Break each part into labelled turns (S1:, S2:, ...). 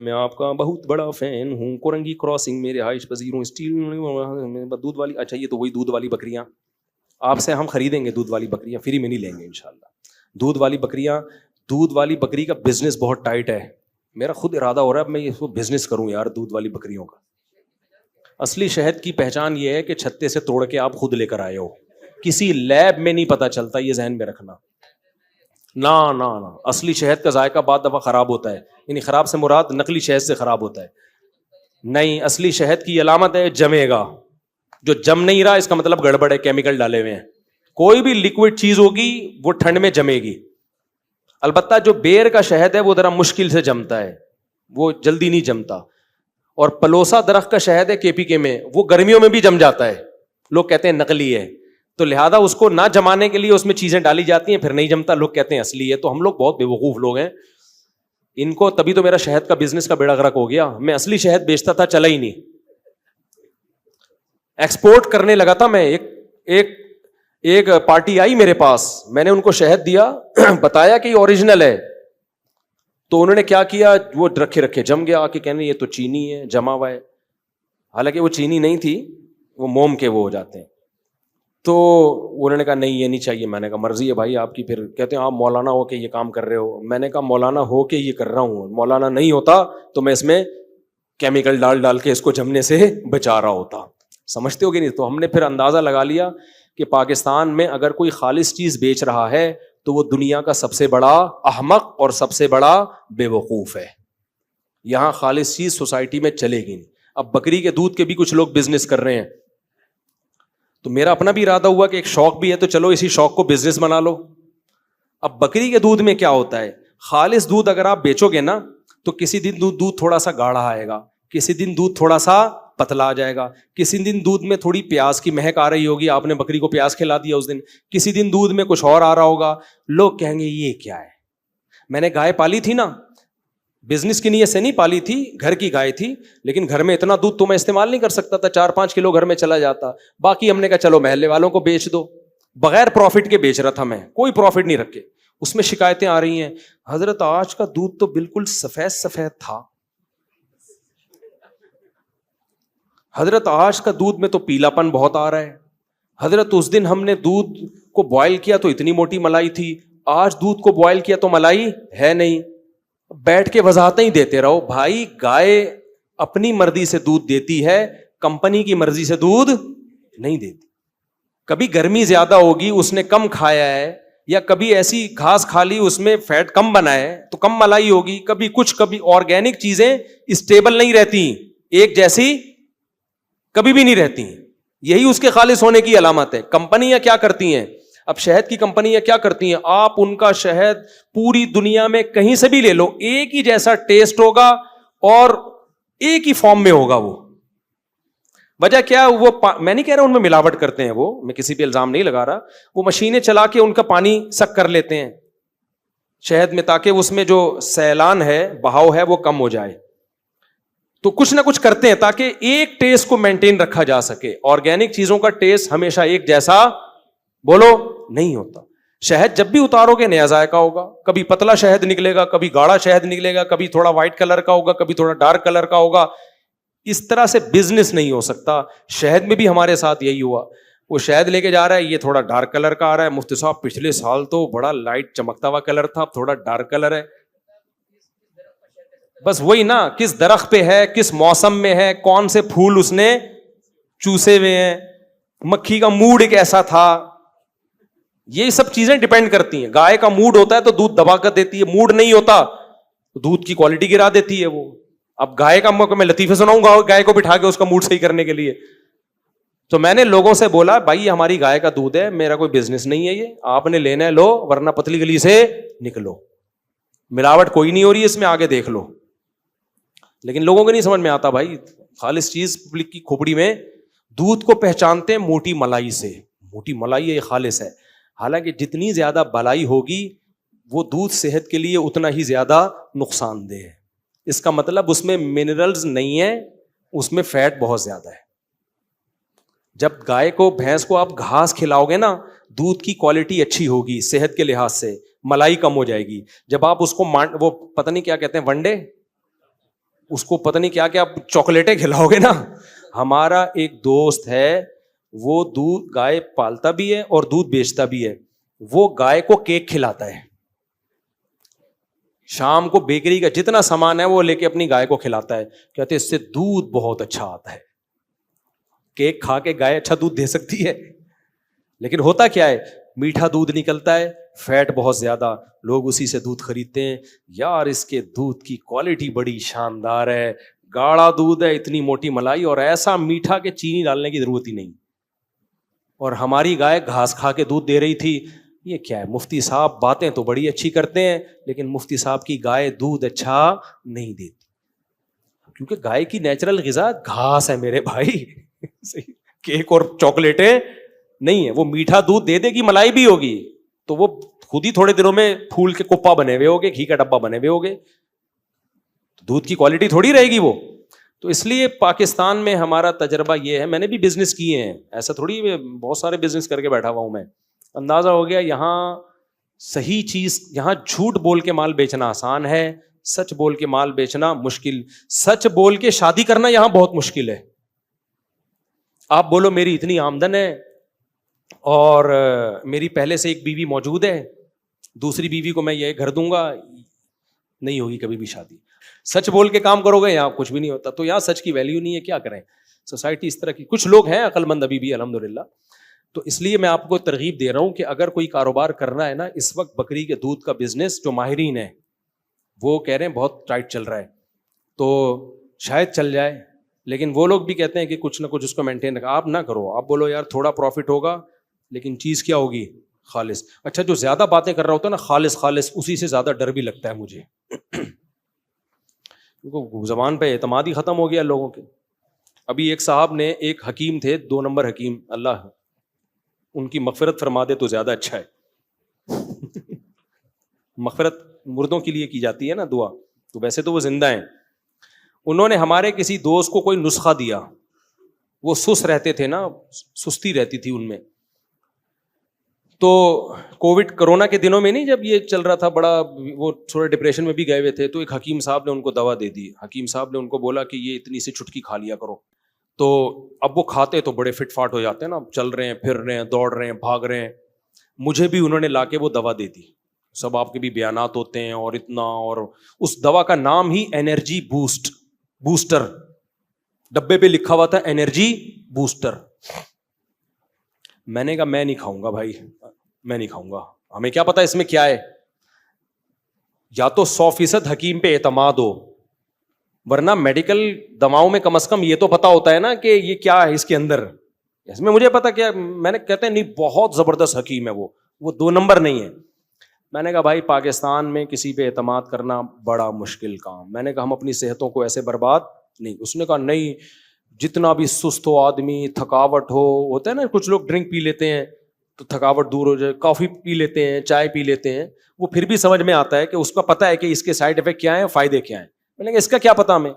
S1: میں آپ کا بہت بڑا فین ہوں، کورنگی کراسنگ میں رہائش پذیر ہوں، اسٹیل دودھ والی. اچھا یہ تو وہی دودھ والی بکریاں. آپ سے ہم خریدیں گے دودھ والی بکریاں، فری میں نہیں لیں گے انشاءاللہ. دودھ والی بکریاں، دودھ والی بکری کا بزنس بہت ٹائٹ ہے. میرا خود ارادہ ہو رہا ہے اب میں اس کو بزنس کروں یار دودھ والی بکریوں کا. اصلی شہد کی پہچان یہ ہے کہ چھتے سے توڑ کے آپ خود لے کر آئے ہو، کسی لیب میں نہیں پتا چلتا، یہ ذہن میں رکھنا. نہ اصلی شہد کا ذائقہ بعض دفعہ خراب ہوتا ہے، یعنی خراب سے مراد نقلی شہد سے خراب ہوتا ہے. نہیں، اصلی شہد کی علامت ہے جمے گا. جو جم نہیں رہا اس کا مطلب گڑبڑ ہے، کیمیکل ڈالے ہوئے ہیں. کوئی بھی لیکوڈ چیز ہوگی وہ ٹھنڈ میں جمے گی. البتہ جو بیر کا شہد ہے وہ ذرا مشکل سے جمتا ہے، وہ جلدی نہیں جمتا. اور پلوسا درخت کا شہد ہے KPK میں، وہ گرمیوں میں بھی جم جاتا ہے. لوگ کہتے ہیں نقلی ہے، تو لہذا اس کو نہ جمانے کے لیے اس میں چیزیں ڈالی جاتی ہیں، پھر نہیں جمتا، لوگ کہتے ہیں اصلی ہے. تو ہم لوگ بہت بے وقوف لوگ ہیں. ان کو تبھی تو میرا شہد کا بزنس کا بیڑا غرق ہو گیا. میں اصلی شہد بیچتا تھا، چلا ہی نہیں. ایکسپورٹ کرنے لگا تھا میں. ایک پارٹی آئی میرے پاس، میں نے ان کو شہد دیا، بتایا کہ یہ اوریجنل ہے. تو انہوں نے کیا کیا، وہ رکھے جم گیا. آ کے کہنے یہ تو چینی ہے، جما ہوا ہے. حالانکہ وہ چینی نہیں تھی، وہ موم کے وہ ہو جاتے ہیں. تو انہوں نے کہا نہیں یہ نہیں چاہیے. میں نے کہا مرضی ہے بھائی آپ کی. پھر کہتے ہیں آپ مولانا ہو کے یہ کام کر رہے ہو. میں نے کہا مولانا ہو کے یہ کر رہا ہوں، مولانا نہیں ہوتا تو میں اس میں کیمیکل ڈال کے اس کو جمنے سے بچا رہا ہوتا. سمجھتے ہو کہ نہیں؟ تو ہم نے پھر اندازہ لگا لیا کہ پاکستان میں اگر کوئی خالص چیز بیچ رہا ہے تو وہ دنیا کا سب سے بڑا احمق اور سب سے بڑا بے وقوف ہے. یہاں خالص چیز سوسائٹی میں چلے گی نہیں. اب بکری کے دودھ کے بھی کچھ لوگ بزنس کر رہے ہیں، تو میرا اپنا بھی ارادہ ہوا کہ ایک شوق بھی ہے تو چلو اسی شوق کو بزنس بنا لو. اب بکری کے دودھ میں کیا ہوتا ہے، خالص دودھ اگر آپ بیچو گے نا تو کسی دن دودھ تھوڑا سا گاڑھا آئے گا، کسی دن دودھ تھوڑا سا پتلا آ جائے گا، کسی دن دودھ میں تھوڑی پیاز کی مہک آ رہی ہوگی، آپ نے بکری کو پیاز کھلا دیا اس دن، کسی دن دودھ میں کچھ اور آ رہا ہوگا. لوگ کہیں گے یہ کیا ہے. میں نے گائے پالی تھی نا، بزنس کی نیت سے نہیں پالی تھی، گھر کی گائے تھی، لیکن گھر میں اتنا دودھ تو میں استعمال نہیں کر سکتا تھا، 4-5 کلو گھر میں چلا جاتا. باقی ہم نے کہا چلو محلے والوں کو بیچ دو. بغیر پروفٹ کے بیچ رہا تھا میں، کوئی پروفٹ نہیں رکھے. اس میں شکایتیں آ رہی ہیں، حضرت آج کا دودھ تو بالکل سفید تھا، حضرت آج کا دودھ میں تو پیلا پن بہت آ رہا ہے، حضرت اس دن ہم نے دودھ کو بوائل کیا تو اتنی موٹی ملائی تھی، آج دودھ کو بوائل کیا تو ملائی ہے نہیں. بیٹھ کے وضاحتیں ہی دیتے رہو. بھائی گائے اپنی مرضی سے دودھ دیتی ہے، کمپنی کی مرضی سے دودھ نہیں دیتی. کبھی گرمی زیادہ ہوگی اس نے کم کھایا ہے، یا کبھی ایسی گھاس کھا لی اس میں فیٹ کم بنا ہے تو کم ملائی ہوگی. کبھی کچھ، کبھی آرگینک چیزیں اسٹیبل نہیں رہتی، ایک جیسی کبھی بھی نہیں رہتی. یہی اس کے خالص ہونے کی علامت ہے. کمپنیاں کیا کرتی ہیں، اب شہد کی کمپنیاں کیا کرتی ہیں، آپ ان کا شہد پوری دنیا میں کہیں سے بھی لے لو، ایک ہی جیسا ٹیسٹ ہوگا اور ایک ہی فارم میں ہوگا. وہ وجہ کیا، وہ میں نہیں کہہ رہا ان میں ملاوٹ کرتے ہیں، وہ میں کسی پہ الزام نہیں لگا رہا، وہ مشینیں چلا کے ان کا پانی سک کر لیتے ہیں شہد میں تاکہ اس میں جو سیلان ہے، بہاؤ ہے، وہ کم ہو جائے. تو کچھ نہ کچھ کرتے ہیں تاکہ ایک ٹیسٹ کو مینٹین رکھا جا سکے. آرگینک چیزوں کا ٹیسٹ ہمیشہ ایک جیسا بولو نہیں ہوتا. شہد جب بھی اتارو گے نیا ذائقہ ہوگا، کبھی پتلا شہد نکلے گا، کبھی گاڑھا شہد نکلے گا، کبھی تھوڑا وائٹ کلر کا ہوگا، کبھی تھوڑا ڈارک کلر کا ہوگا. اس طرح سے بزنس نہیں ہو سکتا. شہد میں بھی ہمارے ساتھ یہی ہوا. وہ شہد لے کے جا رہا ہے، یہ تھوڑا ڈارک کلر کا آ رہا ہے، مفتی صاحب پچھلے سال تو بڑا لائٹ چمکتا ہوا کلر تھا، اب تھوڑا ڈارک کلر ہے. بس وہی نا، کس درخت پہ ہے، کس موسم میں ہے، کون سے پھول اس نے چوسے ہوئے ہیں، مکھی کا موڈ ایک ایسا تھا. یہ سب چیزیں ڈیپینڈ کرتی ہیں. گائے کا موڈ ہوتا ہے تو دودھ دبا کر دیتی ہے، موڈ نہیں ہوتا تو دودھ کی کوالٹی گرا دیتی ہے وہ. اب گائے کا میں لطیفے سناؤں گا گائے کو بٹھا کے اس کا موڈ صحیح کرنے کے لیے. تو میں نے لوگوں سے بولا بھائی ہماری گائے کا دودھ ہے، میرا کوئی بزنس نہیں ہے، یہ آپ نے لینا ہے لو، ورنہ پتلی گلی سے نکلو، ملاوٹ کوئی نہیں ہو رہی ہے اس میں، آگے دیکھ لو. لیکن لوگوں کو نہیں سمجھ میں آتا بھائی. خالص چیز پبلک کی کھوپڑی میں. دودھ کو پہچانتے ہیں موٹی ملائی سے، موٹی ملائی ہے یہ خالص ہے. حالانکہ جتنی زیادہ بلائی ہوگی وہ دودھ صحت کے لیے اتنا ہی زیادہ نقصان دہ ہے. اس کا مطلب اس میں منرلز نہیں ہے، اس میں فیٹ بہت زیادہ ہے. جب گائے کو، بھینس کو آپ گھاس کھلاؤ گے نا، دودھ کی کوالٹی اچھی ہوگی صحت کے لحاظ سے، ملائی کم ہو جائے گی. جب آپ اس کو وہ پتہ نہیں کیا کہتے ہیں، ونڈے اس کو پتہ نہیں کیا کیا چاکلیٹیں کھلاؤ گے نا. ہمارا ایک دوست ہے, وہ دودھ گائے پالتا بھی ہے اور دودھ بیچتا بھی ہے. وہ گائے کو کیک کھلاتا ہے, شام کو بیکری کا جتنا سامان ہے وہ لے کے اپنی گائے کو کھلاتا ہے. کہتے اس سے دودھ بہت اچھا آتا ہے. کیک کھا کے گائے اچھا دودھ دے سکتی ہے, لیکن ہوتا کیا ہے, میٹھا دودھ نکلتا ہے, فیٹ بہت زیادہ, لوگ اسی سے دودھ خریدتے ہیں. یار اس کے دودھ کی کوالٹی بڑی شاندار ہے, گاڑا دودھ ہے, اتنی موٹی ملائی, اور ایسا میٹھا کہ چینی ڈالنے کی ضرورت ہی نہیں. اور ہماری گائے گھاس کھا کے دودھ دے رہی تھی. یہ کیا ہے, مفتی صاحب باتیں تو بڑی اچھی کرتے ہیں, لیکن مفتی صاحب کی گائے دودھ اچھا نہیں دیتی, کیونکہ گائے کی نیچرل غذا گھاس ہے میرے بھائی. کیک اور چاکلیٹیں نہیں ہے. وہ میٹھا دودھ دے دے گی, ملائی بھی ہوگی, تو وہ خود ہی تھوڑے دنوں میں پھول کے کپا بنے ہوئے ہوگے, گھی کا ڈبہ بنے ہوئے ہوگے, دودھ کی کوالٹی تھوڑی رہے گی وہ. تو اس لیے پاکستان میں ہمارا تجربہ یہ ہے, میں نے بھی بزنس کیے ہیں, ایسا تھوڑی بہت سارے بزنس کر کے بیٹھا ہوا ہوں میں. اندازہ ہو گیا یہاں صحیح چیز, یہاں جھوٹ بول کے مال بیچنا آسان ہے, سچ بول کے مال بیچنا مشکل. سچ بول کے شادی کرنا یہاں بہت مشکل ہے. آپ بولو میری اتنی آمدن ہے اور میری پہلے سے ایک بیوی موجود ہے, دوسری بیوی کو میں یہ گھر دوں گا, نہیں ہوگی کبھی بھی شادی. سچ بول کے کام کرو گے یہاں کچھ بھی نہیں ہوتا. تو یہاں سچ کی ویلیو نہیں ہے, کیا کریں, سوسائٹی اس طرح کی. کچھ لوگ ہیں عقل مند ابھی بھی الحمدللہ. تو اس لیے میں آپ کو ترغیب دے رہا ہوں کہ اگر کوئی کاروبار کرنا ہے نا, اس وقت بکری کے دودھ کا بزنس جو ماہرین ہیں وہ کہہ رہے ہیں بہت ٹائٹ چل رہا ہے, تو شاید چل جائے, لیکن وہ لوگ بھی کہتے ہیں کہ کچھ نہ کچھ اس کو مینٹین رکھا. آپ نہ کرو, آپ بولو یار تھوڑا پروفٹ ہوگا لیکن چیز کیا ہوگی, خالص. اچھا جو زیادہ باتیں کر رہا ہوتا ہے نا خالص خالص, اسی سے زیادہ ڈر بھی لگتا ہے مجھے, کیونکہ زبان پہ اعتماد ہی ختم ہو گیا لوگوں کے. ابھی ایک صاحب نے, ایک حکیم تھے, 2 نمبر حکیم, اللہ ان کی مغفرت فرما دے تو زیادہ اچھا ہے. مغفرت مردوں کے لیے کی جاتی ہے نا دعا, تو ویسے تو وہ زندہ ہیں. انہوں نے ہمارے کسی دوست کو کوئی نسخہ دیا, وہ سست رہتے تھے نا, سستی رہتی تھی ان میں. تو کووڈ کرونا کے دنوں میں نہیں, جب یہ چل رہا تھا بڑا, وہ تھوڑے ڈپریشن میں بھی گئے ہوئے تھے, تو ایک حکیم صاحب نے ان کو دوا دے دی. حکیم صاحب نے ان کو بولا کہ یہ اتنی سی چٹکی کھا لیا کرو. تو اب وہ کھاتے تو بڑے فٹ فاٹ ہو جاتے ہیں نا, چل رہے ہیں, پھر رہے ہیں, دوڑ رہے ہیں, بھاگ رہے ہیں. مجھے بھی انہوں نے لا کے وہ دوا دے دی. سب آپ کے بھی بیانات ہوتے ہیں اور اتنا, اور اس دوا کا نام ہی انرجی بوسٹر, ڈبے پہ لکھا ہوا تھا انرجی بوسٹر. میں نے کہا میں نہیں کھاؤں گا بھائی, میں نہیں کھاؤں گا, ہمیں کیا پتا اس میں کیا ہے. یا تو 100% حکیم پہ اعتماد ہو, ورنہ میڈیکل دواؤں میں کم از کم یہ تو پتا ہوتا ہے نا کہ یہ کیا ہے اس کے اندر. اس میں مجھے پتا کیا, میں نے کہتے ہیں نہیں بہت زبردست حکیم ہے وہ 2 نمبر نہیں ہے. میں نے کہا بھائی پاکستان میں کسی پہ اعتماد کرنا بڑا مشکل کام. میں نے کہا ہم اپنی صحتوں کو ایسے برباد نہیں. اس نے کہا نہیں, جتنا بھی سست ہو آدمی, تھکاوٹ ہوتا ہے نا, کچھ لوگ ڈرنک پی لیتے ہیں تو تھکاوٹ دور ہو جائے, کافی پی لیتے ہیں, چائے پی لیتے ہیں, وہ پھر بھی سمجھ میں آتا ہے کہ اس کا پتہ ہے کہ اس کے سائڈ افیکٹ کیا ہیں, فائدے کیا ہیں. میں نے کہا اس کا کیا پتا ہمیں.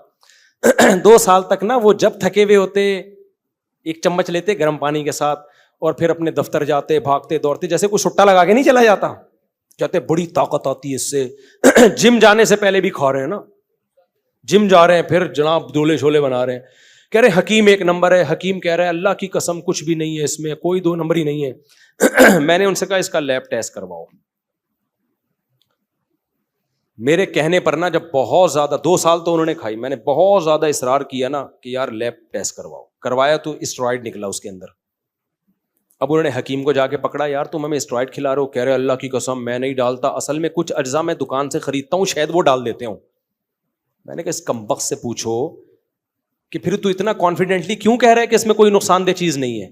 S1: 2 سال تک نا وہ جب تھکے ہوئے ہوتے, ایک چمچ لیتے گرم پانی کے ساتھ, اور پھر اپنے دفتر جاتے, بھاگتے دوڑتے, جیسے کوئی سٹا لگا کے نہیں چلا جاتا. کہتے بڑی طاقت آتی ہے اس سے. جم جانے سے پہلے بھی کھا رہے ہیں نا, جم جا رہے ہیں, پھر جناب ڈولے شولے بنا رہے ہیں. کہہ رہے حکیم 1 نمبر ہے. حکیم کہہ رہا ہے اللہ کی قسم کچھ بھی نہیں ہے اس میں, کوئی 2 نمبر ہی نہیں ہے. میں نے ان سے کہا اس کا لیب ٹیسٹ کرواؤ. میرے کہنے پر نا جب بہت زیادہ 2 سال تو انہوں نے کھائی, میں نے بہت زیادہ اصرار کیا نا کہ یار لیب ٹیسٹ کرواؤ. کروایا تو اسٹرائڈ نکلا اس کے اندر. اب انہوں نے حکیم کو جا کے پکڑا, یار تم ہمیں اسٹرائڈ کھلا رہے ہو. کہہ رہے اللہ کی قسم میں نہیں ڈالتا, اصل میں کچھ اجزاء میں دکان سے خریدتا ہوں, شاید وہ ڈال دیتے ہوں. میں نے کہا اس کمبخت سے پوچھو کہ پھر تو اتنا کانفیڈنٹلی کیوں کہہ رہا ہے کہ اس میں کوئی نقصان دہ چیز نہیں ہے.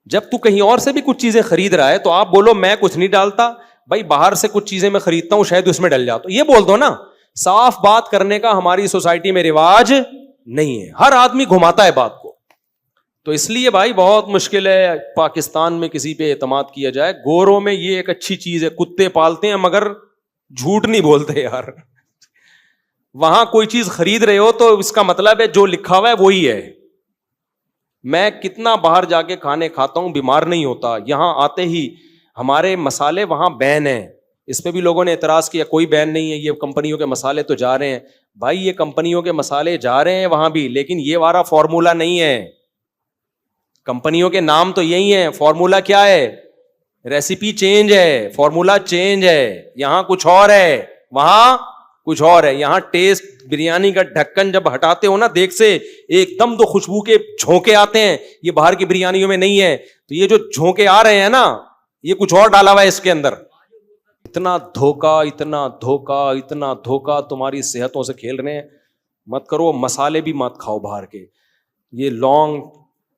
S1: جب تو کہیں اور سے بھی کچھ چیزیں خرید رہا ہے تو آپ بولو میں کچھ نہیں ڈالتا, بھائی باہر سے کچھ چیزیں میں خریدتا ہوں شاید اس میں ڈل جاتا, یہ بول دو نا. صاف بات کرنے کا ہماری سوسائٹی میں رواج نہیں ہے, ہر آدمی گھماتا ہے بات کو. تو اس لیے بھائی بہت مشکل ہے پاکستان میں کسی پہ اعتماد کیا جائے. گوروں میں یہ ایک اچھی چیز ہے, کتے پالتے ہیں مگر جھوٹ نہیں بولتے یار. وہاں کوئی چیز خرید رہے ہو تو اس کا مطلب ہے جو لکھا ہوا ہے وہی ہے. میں کتنا باہر جا کے کھانے کھاتا ہوں, بیمار نہیں ہوتا. یہاں آتے ہی ہمارے مسالے وہاں بین ہیں, اس پہ بھی لوگوں نے اعتراض کیا کوئی بین نہیں ہے, یہ کمپنیوں کے مسالے تو جا رہے ہیں. بھائی یہ کمپنیوں کے مسالے جا رہے ہیں وہاں بھی, لیکن یہ والا فارمولا نہیں ہے. کمپنیوں کے نام تو یہی ہیں, فارمولا کیا ہے, ریسیپی چینج ہے, فارمولا چینج ہے. یہاں کچھ اور ہے, وہاں کچھ اور ہے. یہاں ٹیسٹ, بریانی کا ڈھکن جب ہٹاتے ہو نا دیکھ سے, ایک دم تو خوشبو کے جھونکے آتے ہیں, یہ باہر کی بریانیوں میں نہیں ہے. تو یہ جو جھونکے آ رہے ہیں نا, یہ کچھ اور ڈالا ہوا ہے اس کے اندر. اتنا دھوکا, اتنا دھوکا, اتنا دھوکا, تمہاری صحتوں سے کھیل رہے ہیں. مت کرو, مسالے بھی مت کھاؤ باہر کے. یہ لونگ,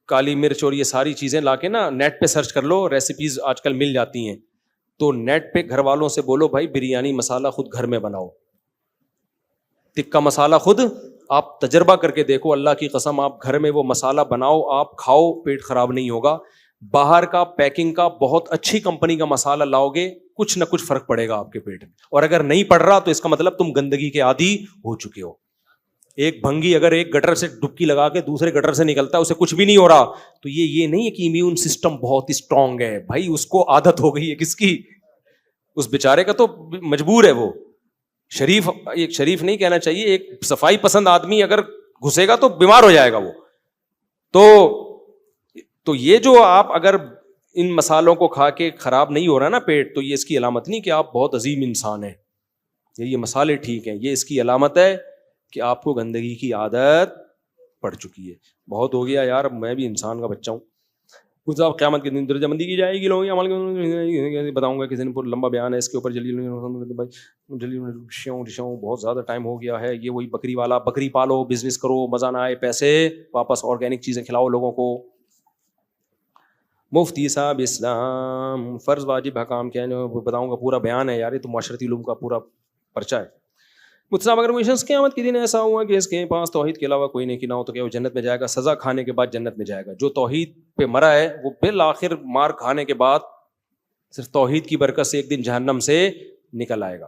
S1: کالی مرچ اور یہ ساری چیزیں لا کے نا نیٹ پہ سرچ کر لو, ریسیپیز آج کل مل جاتی ہیں. تو نیٹ پہ گھر والوں سے بولو بھائی بریانی مسالہ خود گھر میں بناؤ, ٹکا مسالہ خود آپ تجربہ کر کے دیکھو, اللہ کی قسم آپ گھر میں وہ مسالہ بناؤ, آپ کھاؤ, پیٹ خراب نہیں ہوگا. باہر کا پیکنگ کا بہت اچھی کمپنی کا مسالہ لاؤ گے, کچھ نہ کچھ فرق پڑے گا آپ کے پیٹ میں. اور اگر نہیں پڑ رہا تو اس کا مطلب تم گندگی کے عادی ہو چکے ہو. ایک بھنگی اگر ایک گٹر سے ڈبکی لگا کے دوسرے گٹر سے نکلتا ہے, اسے کچھ بھی نہیں ہو رہا, تو یہ نہیں ہے کہ امیون سسٹم بہت اسٹرانگ ہے. بھائی اس کو عادت ہو گئی ہے کس کی, اس بیچارے کا, تو مجبور ہے وہ. شریف, ایک شریف نہیں کہنا چاہیے, ایک صفائی پسند آدمی اگر گھسے گا تو بیمار ہو جائے گا وہ. تو یہ جو آپ اگر ان مسالوں کو کھا کے خراب نہیں ہو رہا نا پیٹ, تو یہ اس کی علامت نہیں کہ آپ بہت عظیم انسان ہیں, یہ مسالے ٹھیک ہیں. یہ اس کی علامت ہے کہ آپ کو گندگی کی عادت پڑ چکی ہے. بہت ہو گیا یار, میں بھی انسان کا بچہ ہوں. کچھ صاحب قیامت کے دن درجہ بندی کی جائے گی, لوگوں کے عمل بتاؤں گا کسی نے, پورا لمبا بیان ہے اس کے اوپر. جلدی بہت زیادہ ٹائم ہو گیا ہے. یہ وہی بکری والا, بکری پالو, بزنس کرو, مزہ نہ آئے پیسے واپس آرگینک چیزیں کھلاؤ لوگوں کو. مفتی صاحب اسلام فرض واجب حکام کیا ہے بتاؤں گا, پورا بیان ہے یار, یہ تو معاشرتی علوم کا پورا پرچہ ہے. مفتی صاحب اگر کوئی شخص قیامت کے دن ایسا ہوا کہ اس کے پاس توحید کے علاوہ کوئی نیکی نہ ہو, تو کیا وہ جنت میں جائے گا؟ سزا کھانے کے بعد جنت میں جائے گا. جو توحید پہ مرا ہے وہ بالآخر مار کھانے کے بعد صرف توحید کی برکت سے ایک دن جہنم سے نکل آئے گا.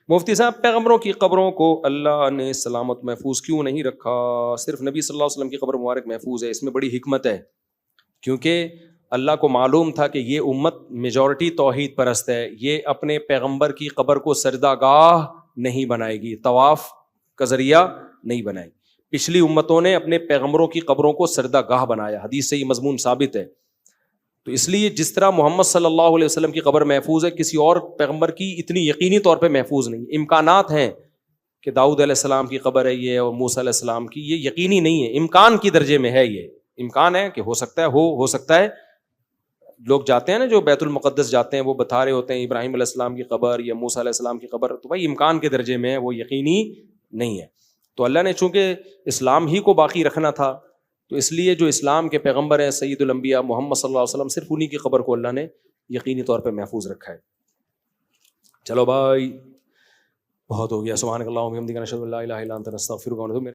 S1: مفتی صاحب پیغمبروں کی قبروں کو اللہ نے سلامت محفوظ کیوں نہیں رکھا, صرف نبی صلی اللہ علیہ وسلم کی قبر مبارک محفوظ ہے؟ اس میں بڑی حکمت ہے, کیونکہ اللہ کو معلوم تھا کہ یہ امت میجورٹی توحید پرست ہے, یہ اپنے پیغمبر کی قبر کو سجدہ گاہ نہیں بنائے گی, طواف کا ذریعہ نہیں بنائے گی. پچھلی امتوں نے اپنے پیغمبروں کی قبروں کو سجدہ گاہ بنایا, حدیث سے یہ مضمون ثابت ہے. تو اس لیے جس طرح محمد صلی اللہ علیہ وسلم کی قبر محفوظ ہے, کسی اور پیغمبر کی اتنی یقینی طور پہ محفوظ نہیں. امکانات ہیں کہ داؤد علیہ السلام کی قبر ہے یہ, اور موسیٰ علیہ السلام کی, یہ یقینی نہیں ہے, امکان کی درجے میں ہے. یہ امکان ہے کہ ہو سکتا ہے, ہو سکتا ہے. لوگ جاتے ہیں نا جو بیت المقدس جاتے ہیں, وہ بتا رہے ہوتے ہیں ابراہیم علیہ السلام کی قبر یا موسیٰ علیہ السلام کی قبر, تو بھائی امکان کے درجے میں ہے, وہ یقینی نہیں ہے. تو اللہ نے چونکہ اسلام ہی کو باقی رکھنا تھا, تو اس لیے جو اسلام کے پیغمبر ہیں سید الانبیاء محمد صلی اللہ علیہ وسلم, صرف انہی کی قبر کو اللہ نے یقینی طور پہ محفوظ رکھا ہے. چلو بھائی بہت ہو گیا. سبحانک اللہم و بحمدک نشہد ان لا الہ الا انت نستغفرک و نتوب الیک.